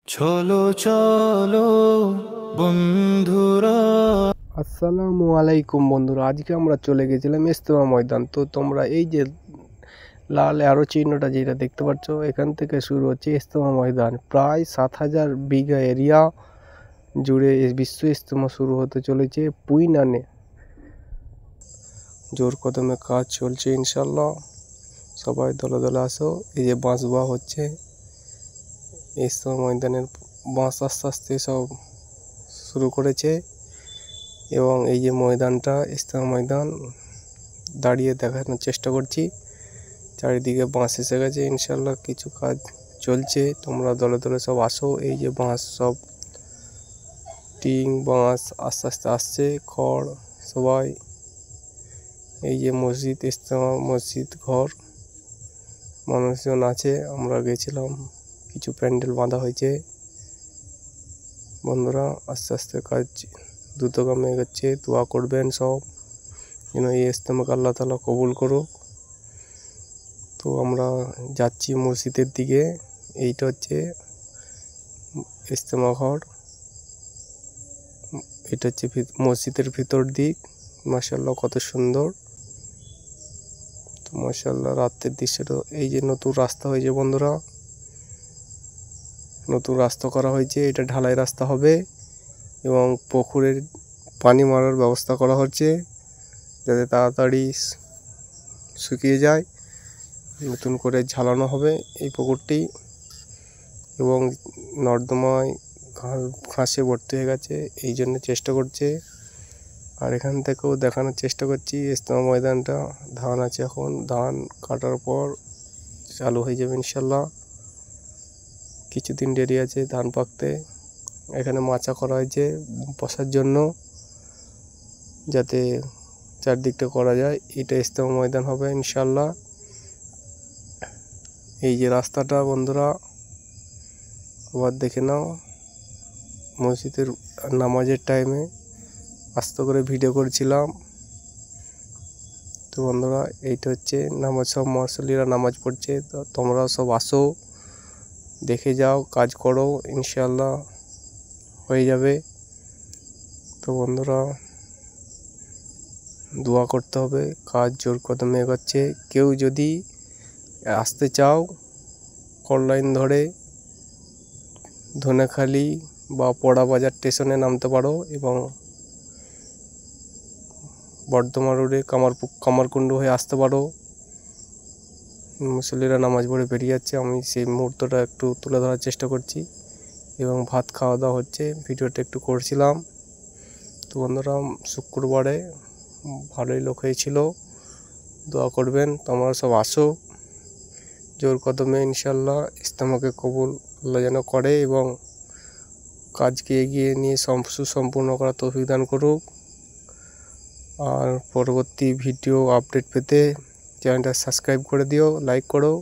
চলো চলো বন্ধুরা। আসসালামু আলাইকুম বন্ধুরা, আজকে আমরা চলে গেছিলাম ইজতেমা ময়দান। তো তোমরা এই যে লাল অ্যারো চিহ্নটা যেটা দেখতে পাচ্ছ, এখান থেকে শুরু হচ্ছে ইজতেমা ময়দান। প্রায় 7,000 বিঘা এরিয়া জুড়ে বিশ্ব ইজতেমা শুরু হতে চলেছে পুইনানে। জোর কদমে কাজ চলছে ইনশাল্লাহ, সবাই দলে দলে আসো। এই যে বাঁশ বাওয়া হচ্ছে ইজতেমা ময়দানের, বাঁশ আস্তে আস্তে সব শুরু করেছে। এবং এই যে ময়দানটা, ইজতেমা ময়দান, দাঁড়িয়ে দেখানোর চেষ্টা করছি। চারিদিকে বাঁশ এসে গেছে, ইনশাল্লাহ কিছু কাজ চলছে। তোমরা দলে দলে সব আসো। এই যে বাঁশ, সব টিং বাঁশ আস্তে আস্তে আসছে, খড় সবাই। এই যে মসজিদ, ইজতেমা মসজিদ ঘর, মানুষজন আছে। আমরা গেছিলাম, কিছু প্যান্ডেল বাঁধা হয়েছে। বন্ধুরা আস্তে আস্তে কাজ দ্রুতগামী এগোচ্ছে। দোয়া করবেন সব যেন এই ইজতেমাকে আল্লাহ তাআলা কবুল করুক। তো আমরা যাচ্ছি মসজিদের দিকে। এইটা হচ্ছে ইজতেমা ঘর, এটা হচ্ছে মসজিদের ভিতর দিক। মাশাআল্লাহ কত সুন্দর। তো মাশাআল্লাহ রাতের দৃশ্যটা। এই যে নতুন রাস্তা হয়েছে বন্ধুরা, নতুন রাস্তা করা হয়েছে। এটা ঢালাই রাস্তা হবে এবং পুকুরের পানি মারার ব্যবস্থা করা হচ্ছে যাতে তাড়াতাড়ি শুকিয়ে যায়। নতুন করে ঝালানো হবে এই পুকুরটি এবং নর্দমায় ঘাসে ভর্তি হয়ে গেছে, এই জন্য চেষ্টা করছে। আর এখান থেকেও দেখানোর চেষ্টা করছি ইজতেমা ময়দানটা। ধান আছে, এখন ধান কাটার পর চালু হয়ে যাবে ইনশাল্লাহ। কিছুদিন দেরি আছে ধান পাকতে। এখানে মাচা করা হয়েছে বসার জন্য, যাতে চারদিকটা করা যায়। এটা ইজতেমা ময়দান হবে ইনশাল্লাহ। এই যে রাস্তাটা বন্ধুরা, আবার দেখে নাও। মসজিদের নামাজের টাইমে আস্তে করে ভিডিও করেছিলাম। তো বন্ধুরা এইটা হচ্ছে নামাজ, সব মুসল্লিরা নামাজ পড়ছে। তো তোমরাও সব আসো, দেখে যাও, কাজ করো, ইনশাল্লাহ হয়ে যাবে। তো বন্ধুরা দোয়া করতে হবে, কাজ জোর কদমে এগোচ্ছে। কেউ যদি আসতে চাও, কল্যাণ ধরে ধনেখালি বা পোড়া বাজার স্টেশনে নামতে পারো এবং বর্ধমান রোডে কামারকুণ্ড হয়ে আসতে পারো। মুসল্লিরা নামাজ পড়ে বেরিয়ে যাচ্ছে, আমি সেই মুহূর্তটা একটু তুলে ধরার চেষ্টা করছি। এবং ভাত খাওয়া দাওয়া হচ্ছে, ভিডিওটা একটু করছিলাম। তো বন্ধুরা শুক্রবারে ভালোই লোক হয়েছিল, দোয়া করবেন। তোমরা সব আসো জোর কদমে, ইনশাল্লাহ ইজতেমাকে কবুল আল্লাহ যেন করে এবং কাজকে এগিয়ে নিয়ে সুসম্পূর্ণ করার তৌফিক দান করুক। আর পরবর্তী ভিডিও আপডেট পেতে চ্যানেলটা সাবস্ক্রাইব করে দিও, লাইক করো।